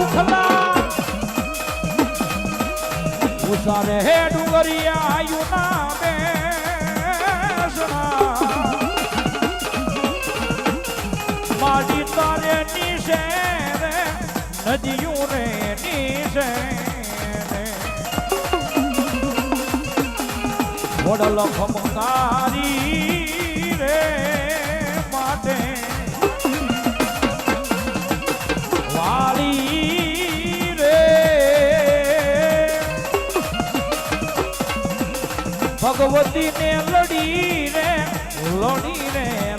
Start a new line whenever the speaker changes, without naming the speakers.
ઉખલા ઉસારે હે ડુંગરિયા યુના બેસણા માડી તારે નીશે રે નદીયું રે નીશે વડલ ખમકારી રે માટે વાળી રે ભગવતી ને લડી રે